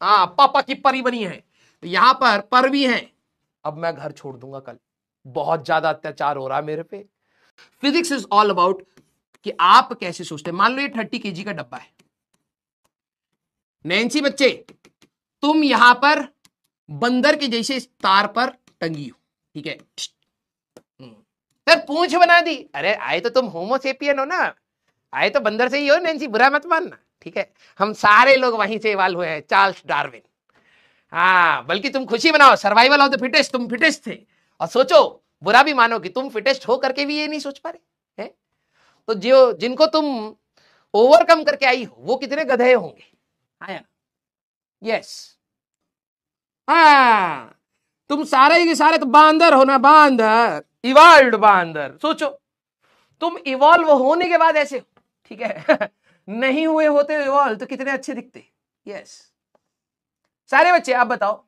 हाँ, पापा की परी बनी है। तो यहां पर भी है। अब मैं घर छोड़ दूंगा कल, बहुत ज्यादा अत्याचार हो रहा है मेरे पे। फिजिक्स इज ऑल अबाउट कि आप कैसे सोचते हैं। मान लो ये 30 kg का डब्बा है। नैन्सी बच्चे, तुम यहां पर बंदर के जैसे तार पर टंगी हो, ठीक है। सर पूंछ बना दी, अरे आए तो तुम होमोसेपियन हो ना, आए तो बंदर से ही हो नैन्सी, बुरा मत मानना, ठीक है। हम सारे लोग वहीं से इवाल्व हुए हैं, चार्ल्स डार्विन। हाँ, बल्कि तुम खुशी मनाओ, सर्वाइवल ऑफ द फिटेस्ट, तुम फिटेस्ट थे। और सोचो, बुरा भी मानो कि तुम फिटेस्ट हो करके भी ये नहीं सोच पा रहे हैं। तो जो जिनको तुम ओवरकम करके आई हो वो कितने गधे होंगे। हाँ, यस, हाँ, तुम सारे के सारे तो बांदर हो ना, बांदर, इवॉल्व्ड बांदर। सोचो, तुम इवॉल्व होने के बाद ऐसे हो, ठीक है। नहीं हुए होते इवॉल्व तो कितने अच्छे दिखते। यस, सारे बच्चे आप बताओ,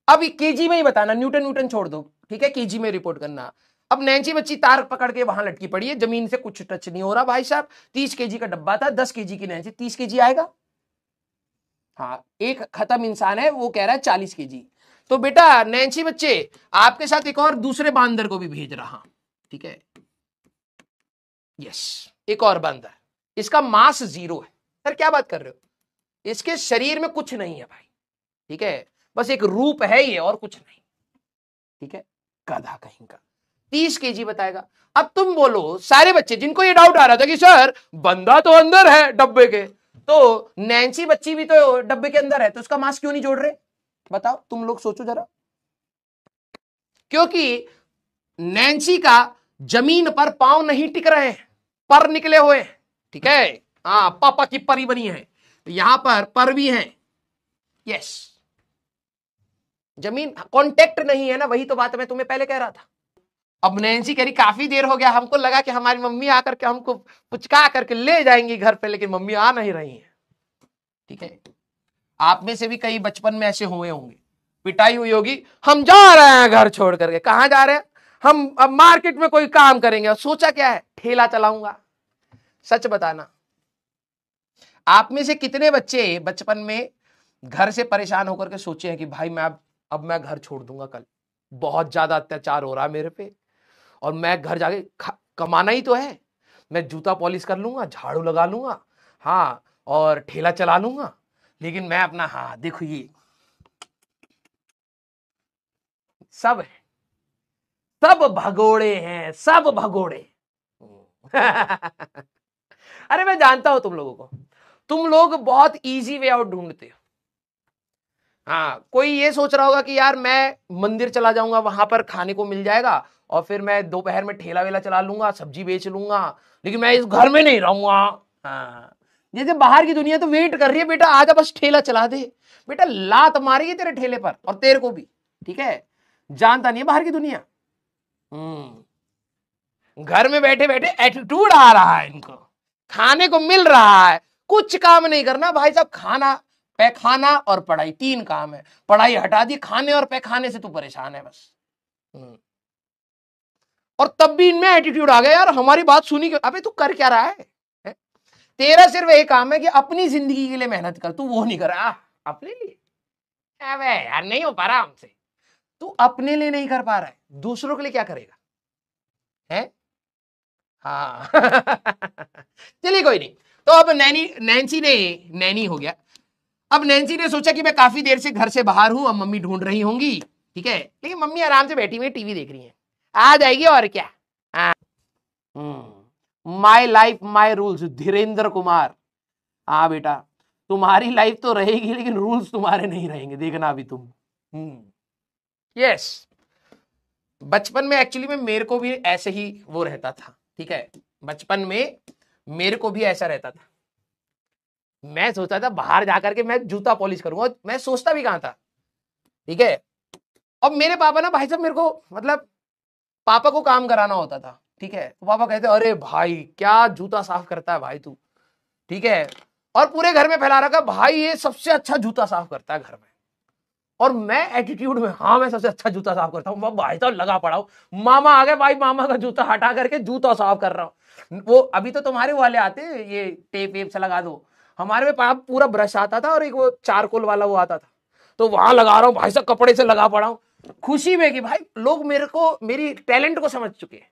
अब केजी में ही बताना, न्यूटन न्यूटन छोड़ दो, ठीक है, केजी में रिपोर्ट करना। अब नैन्सी बच्ची तार पकड़ के वहां लटकी पड़ी है, जमीन से कुछ टच नहीं हो रहा। भाई साहब 30 kg का डब्बा था, 10 kg की नैन्सी, 30 kg आएगा। हाँ, एक खत्म इंसान है, वो कह रहा है 40 kg। तो बेटा नैन्सी बच्चे, आपके साथ एक और दूसरे बांदर को भी भेज रहा, ठीक है। यस, एक और बांदर, इसका मास 0 है। सर क्या बात कर रहे हो, इसके शरीर में कुछ नहीं है भाई, ठीक है, बस एक रूप है ये और कुछ नहीं, ठीक है। गधा कहीं का 30 kg बताएगा। अब तुम बोलो सारे बच्चे जिनको ये डाउट आ रहा था कि सर बंदा तो अंदर है डब्बे के, तो नैन्सी बच्ची भी तो डब्बे के अंदर है, तो उसका मास क्यों नहीं जोड़ रहे, बताओ तुम लोग सोचो जरा। क्योंकि नैन्सी का जमीन पर पांव नहीं टिक रहे हैं, पर निकले हुए, ठीक है। हाँ, पापा की परी बनी है। तो यहां पर भी है। यस, जमीन कांटेक्ट नहीं है ना, वही तो बात मैं तुम्हें पहले कह रहा था। अब नैन्सी कह रही काफी देर हो गया, हमको लगा कि हमारी मम्मी आकर के हमको पुचका करके ले जाएंगी घर पे, लेकिन मम्मी आ नहीं रही है, ठीक है। आप में से भी कई बचपन में ऐसे हुए होंगे, पिटाई हुई होगी, हम जा रहे हैं घर छोड़ करके। कहां जा रहे हैं, हम अब मार्केट में कोई काम करेंगे, और सोचा क्या है, ठेला चलाऊंगा। सच बताना, आप में से कितने बच्चे बचपन में घर से परेशान होकर के सोचे हैं कि भाई मैं अब मैं घर छोड़ दूंगा कल, बहुत ज्यादा अत्याचार हो रहा है मेरे पे, और मैं घर जाके कमाना ही तो है, मैं जूता पॉलिश कर लूंगा, झाड़ू लगा लूंगा, हाँ, और ठेला चला लूंगा, लेकिन मैं अपना, हाँ देखो ये सब है, सब भगोड़े हैं, सब भगोड़े। अरे मैं जानता हूं तुम लोगों को, तुम लोग बहुत इजी वे आउट ढूंढते हो। हाँ, कोई ये सोच रहा होगा कि यार मैं मंदिर चला जाऊंगा, वहां पर खाने को मिल जाएगा, और फिर मैं दोपहर में ठेला वेला चला लूंगा, सब्जी बेच लूंगा, लेकिन मैं इस घर में नहीं रहूंगा। हाँ, जैसे बाहर की दुनिया तो वेट कर रही है, बेटा आजा बस ठेला चला दे, बेटा लात मारेगी तेरे ठेले पर और तेरे को भी, ठीक है। जानता नहीं है बाहर की दुनिया। घर में बैठे बैठे एटीट्यूड आ रहा है इनको, खाने को मिल रहा है, कुछ काम नहीं करना भाई साहब, खाना पैखाना और पढ़ाई, 3 काम है। पढ़ाई हटा दी, खाने और पैखाने से तू परेशान है बस। और तब भी इनमें एटीट्यूड आ गया, यार हमारी बात सुनी क्यों, अबे तू कर क्या रहा है? तेरा सिर्फ एक काम है कि अपनी जिंदगी के लिए मेहनत कर, तू वो नहीं कर रहा अपने लिए। अबे यार नहीं हो पा रहा हमसे, तू अपने लिए नहीं कर पा रहा है, दूसरों के लिए क्या करेगा है? हाँ। चलिए कोई नहीं। तो अब नैन्सी ने, नैनी हो गया। अब नैन्सी ने सोचा कि मैं काफी देर से घर से बाहर हूं, अब मम्मी ढूंढ रही होंगी, ठीक है, लेकिन मम्मी आराम से बैठी हुई टीवी देख रही है, आ जाएगी और क्या। My life my rules, Dhirendra Kumar. हाँ बेटा, तुम्हारी लाइफ तो रहेगी लेकिन रूल्स तुम्हारे नहीं रहेंगे, देखना अभी तुम। यस, बचपन में एक्चुअली में मेरे को भी ऐसे ही वो रहता था, ठीक है। बचपन में मेरे को भी ऐसा रहता था, मैं सोचता था बाहर जाकर के मैं जूता पॉलिश करूंगा, मैं सोचता भी कहां था, ठीक है। अब मेरे पापा ना भाई साहब, मेरे को मतलब पापा को काम कराना होता था, ठीक है, तो पापा कहते अरे भाई क्या जूता साफ करता है भाई तू, ठीक है, और पूरे घर में फैला रखा भाई ये सबसे अच्छा जूता साफ करता है घर में। और मैं एटीट्यूड में, हाँ मैं सबसे अच्छा जूता साफ करता हूँ भाई साहब, लगा पड़ा हूं, मामा आ गए भाई, मामा का जूता हटा करके जूता साफ कर रहा हूं। वो अभी तो तुम्हारे वाले आते हैं, ये टेप वेप से लगा दो, हमारे में पूरा ब्रश आता था और एक वो चारकोल वाला वो आता था, तो वहां लगा रहा हूँ भाई साहब, कपड़े से लगा पड़ा हूं खुशी में कि भाई लोग मेरे को, मेरी टैलेंट को समझ चुके हैं।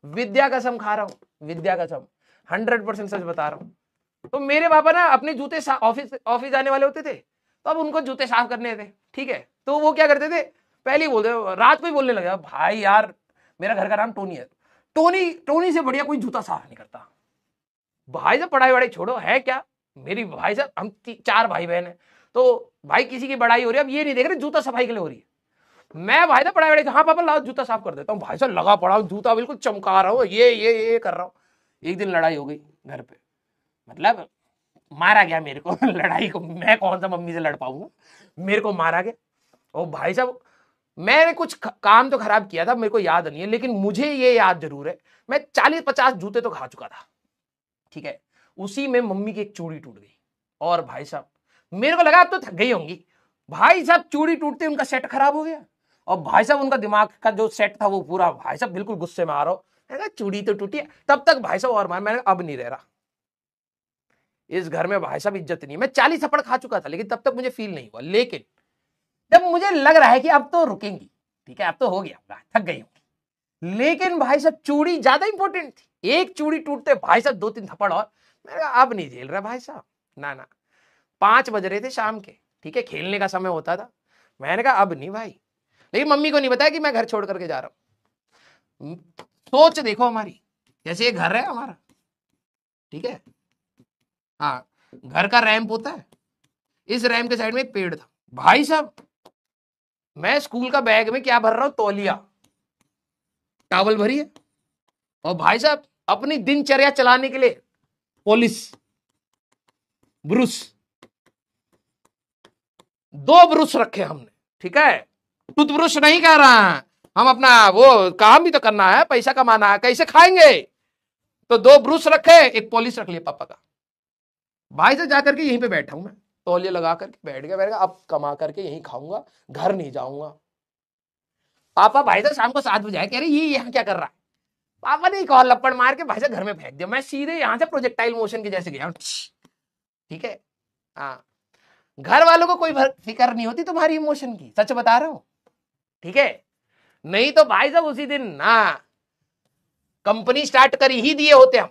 विद्या कसम खा रहा हूं, विद्या कसम 100% सच बता रहा हूं। तो मेरे पापा ना अपने जूते ऑफिस जाने वाले होते थे, तो अब उनको जूते साफ करने थे, ठीक है। तो वो क्या करते थे, पहले ही बोलते, रात को ही बोलने लगे, भाई यार मेरा घर का नाम टोनी है, टोनी से बढ़िया कोई जूता साफ नहीं करता। भाई साहब पढ़ाई वढ़ाई छोड़ो, है क्या मेरी, भाई साहब हम 4 भाई बहन है, तो भाई किसी की बड़ाई हो रही है, अब ये नहीं देख रहे जूता सफाई के लिए हो रही है। मैं भाई साहब पढ़ाई वढ़ाई, हाँ पापा लाओ जूता साफ कर देता हूँ, भाई साहब लगा पड़ा हूँ, जूता बिल्कुल चमका रहा हूँ, ये कर रहा हूँ। एक दिन लड़ाई हो गई घर पे, मतलब मारा गया मेरे को लड़ाई को, मैं कौन सा मम्मी से लड़ पाऊंगा, मेरे को मारा गया। और भाई साहब मैंने कुछ काम तो खराब किया था, मेरे को याद नहीं है, लेकिन मुझे ये याद जरूर है मैं 40-50 जूते तो खा चुका था, ठीक है। उसी में मम्मी की एक चूड़ी टूट गई, और भाई साहब मेरे को लगा अब तो थक गई होंगी, भाई साहब चूड़ी टूटते उनका सेट खराब हो गया, और भाई साहब उनका दिमाग का जो सेट था वो पूरा, भाई साहब बिल्कुल गुस्से में आ रहा हो, चूड़ी तो टूटी है। तब तक भाई साहब और मैंने अब नहीं रह रहा इस घर में, भाई साहब इज्जत नहीं। मैं 40 थप्पड़ खा चुका था, लेकिन तब तक मुझे फील नहीं हुआ। लेकिन जब मुझे लग रहा है कि अब तो रुकेंगी, ठीक है अब तो हो गया, थक गई होंगी, लेकिन भाई साहब चूड़ी ज्यादा इंपॉर्टेंट थी। एक चूड़ी टूटते भाई साहब 2-3 थप्पड़, और मैंने कहा अब नहीं झेल रहा भाई साहब, ना 5 बज रहे थे शाम के, ठीक है, खेलने का समय होता था। मैंने कहा अब नहीं भाई, लेकिन मम्मी को नहीं बताया कि मैं घर छोड़ करके जा रहा हूं। सोच देखो हमारी, जैसे ये घर है हमारा, ठीक है, हाँ घर का रैंप होता है, इस रैंप के साइड में एक पेड़ था। भाई साहब मैं स्कूल का बैग में क्या भर रहा हूं, तौलिया टावल भरी है, और भाई साहब अपनी दिनचर्या चलाने के लिए पॉलिश ब्रुश, 2 ब्रुश रखे हमने, ठीक है, टूथब्रश नहीं कह रहा है, हम अपना वो काम भी तो करना है, पैसा कमाना है, कैसे खाएंगे, तो 2 ब्रुश रखे, एक पॉलिश रख लिया पापा का। भाई से जाकर के यहीं पे बैठा हूं मैं, तौलिया लगा करके बैठ गया, अब कमा करके यहीं खाऊंगा, घर नहीं जाऊंगा। पापा भाई साहब शाम को 7 बजे आए, कह रहे ये यहाँ क्या कर रहा है। पापा ने एक और लपड़ मार के भाई साहब घर में फेंक दिया, मैं सीधे यहां से प्रोजेक्टाइल मोशन के जैसे गया, ठीक है। हाँ घर वालों को कोई फिक्र नहीं होती तुम्हारी इमोशन की, सच बता रहा हूं, ठीक है। नहीं तो भाई साहब उसी दिन ना कंपनी स्टार्ट कर ही दिए होते हम,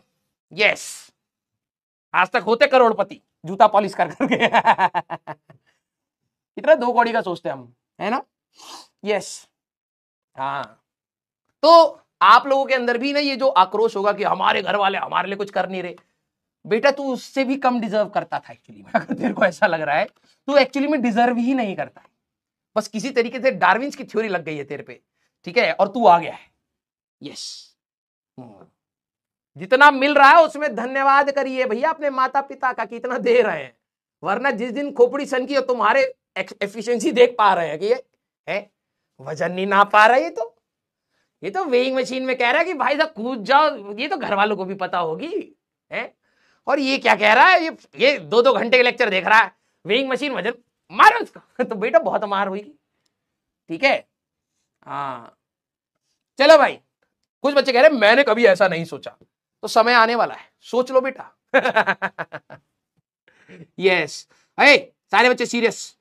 यस, आज तक होते करोड़पति जूता पॉलिश कर करके इतना 2 कौड़ी का सोचते हम, है ना, यस। हाँ तो आप लोगों के अंदर भी ना ये जो आक्रोश होगा कि हमारे घर वाले हमारे लिए कुछ कर नहीं रहे, बेटा तू उससे भी कम डिजर्व करता था एक्चुअली में। अगर तेरे को ऐसा लग रहा है तू एक्चुअली में डिजर्व ही नहीं करता है, बस किसी तरीके से डार्विन्स की थ्योरी लग गई है तेरे पे, ठीक है, और तू आ गया है, यस। जितना मिल रहा है उसमें धन्यवाद करिए भैया अपने माता पिता का, कितना दे रहे हैं, वरना जिस दिन खोपड़ी सन की और तुम्हारे एफिशिएंसी देख पा रहे हैं कि ये है वजन नहीं नाप पा रहा, ये तो वेइंग मशीन में कह रहा है कि भाई साहब कूद जाओ, ये तो घर वालों को भी पता होगी, है। और ये क्या कह रहा है, ये 2-2 घंटे के लेक्चर देख रहा है, वेइंग मशीन वजन मारो उसको तो बेटा बहुत मार हुई, ठीक है। हाँ चलो भाई, कुछ बच्चे कह रहे हैं मैंने कभी ऐसा नहीं सोचा, तो समय आने वाला है, सोच लो बेटा। यस सारे बच्चे सीरियस,